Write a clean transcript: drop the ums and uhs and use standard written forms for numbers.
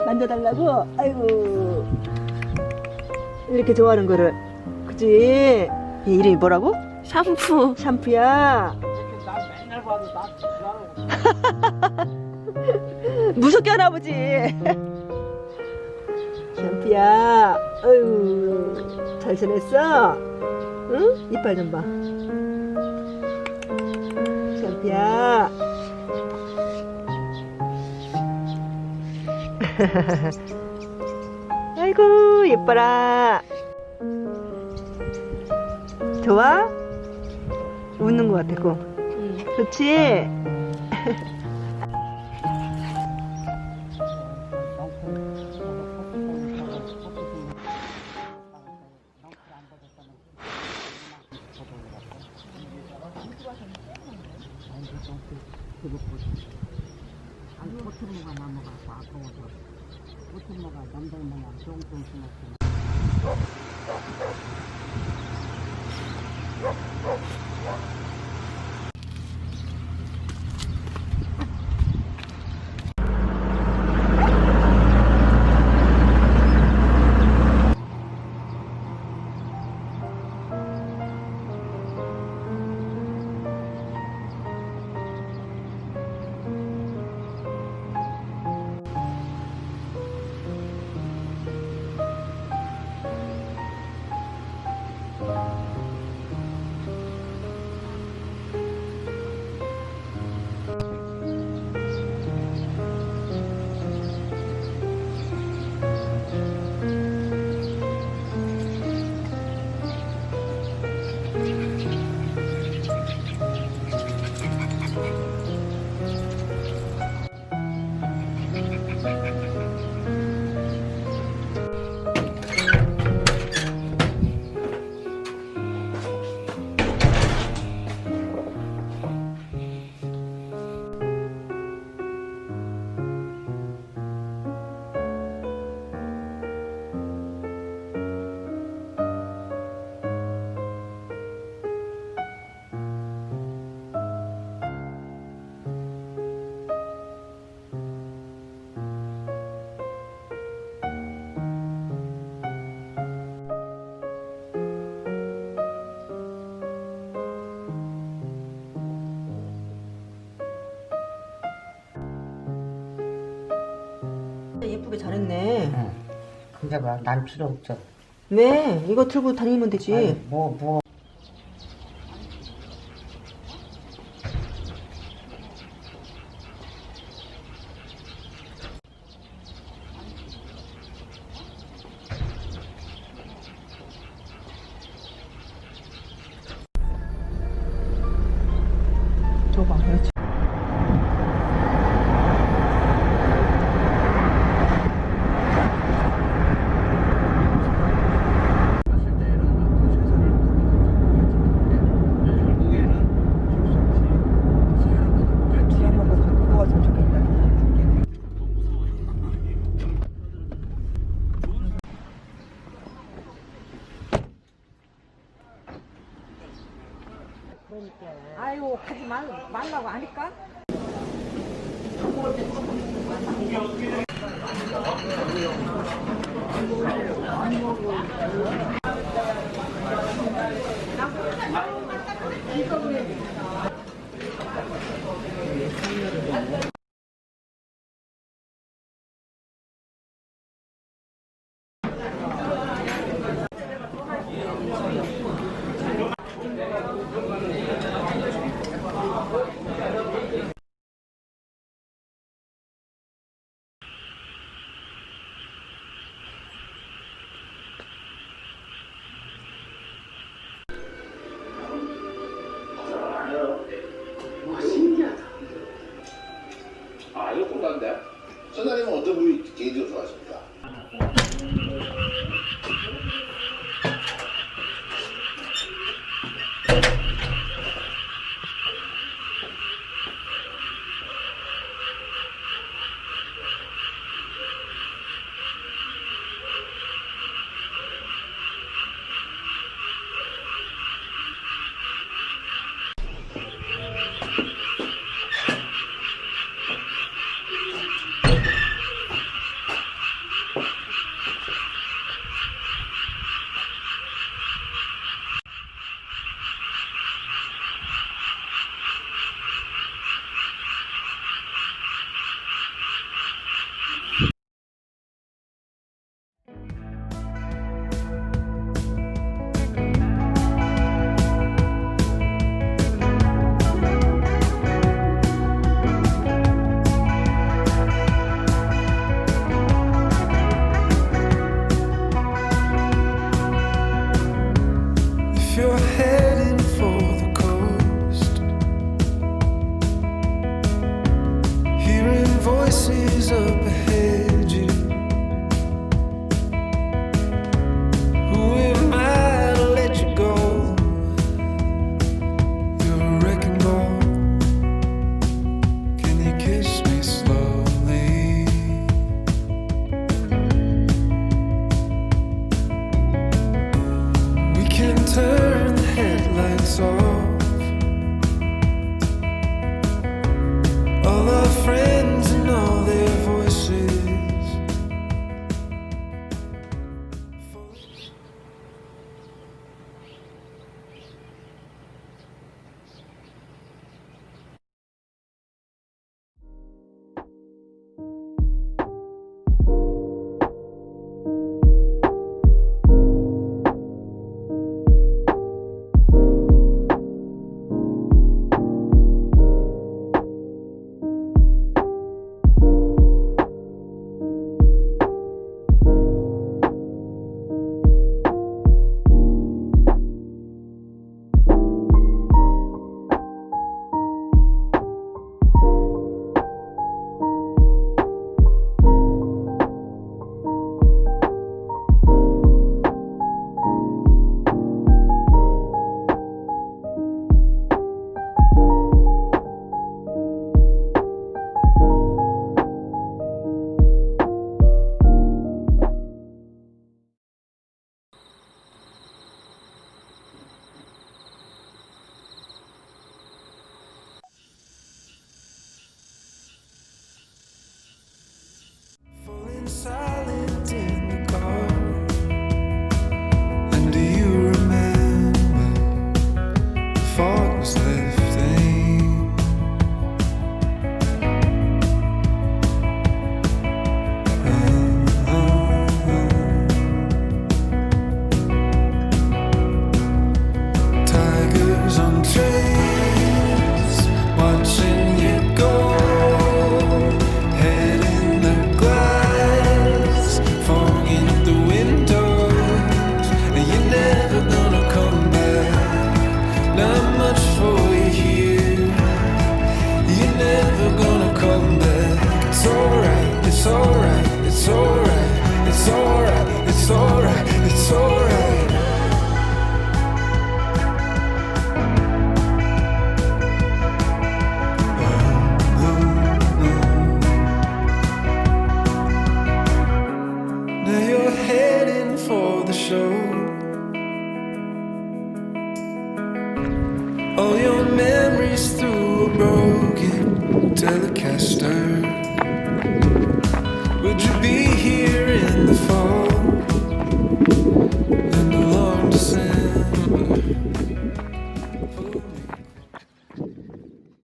만져달라고? 아이고. 이렇게 좋아하는 거를. 그치? 얘 이름이 뭐라고? 샴푸. 샴푸야. 난 맨날 봐도 나 무섭게 하나 보지. 샴푸야. 아유, 잘 지냈어? 응? 이빨 좀 봐. 샴푸야. 아이고, 예뻐라. 좋아? 웃는 것 같아, 고. 좋지? 아니 고추무가 나무가 아까워서 고추무가 남들 모양 쫑쫑 심었어. 예쁘게 잘했네. 응. 근데 봐, 난 필요 없어. 왜? 이거 들고 다니면 되지. 아니, 뭐. 줘봐, 그렇지. 아유, 하지 말라고 하니까. lights off. All our friends and all their voices. Falling silent in the car. And do you remember the fog was lifting? Tigers on trains, watching you go. Head in the glass, fog in the windows. You're never gonna come back. Not much for you here. You're never gonna come back. It's alright, it's alright, it's alright, it's alright, it's alright, it's alright. Now you're heading for the show. All your memories through a broken Telecaster. Would you be here in the fall and a long December?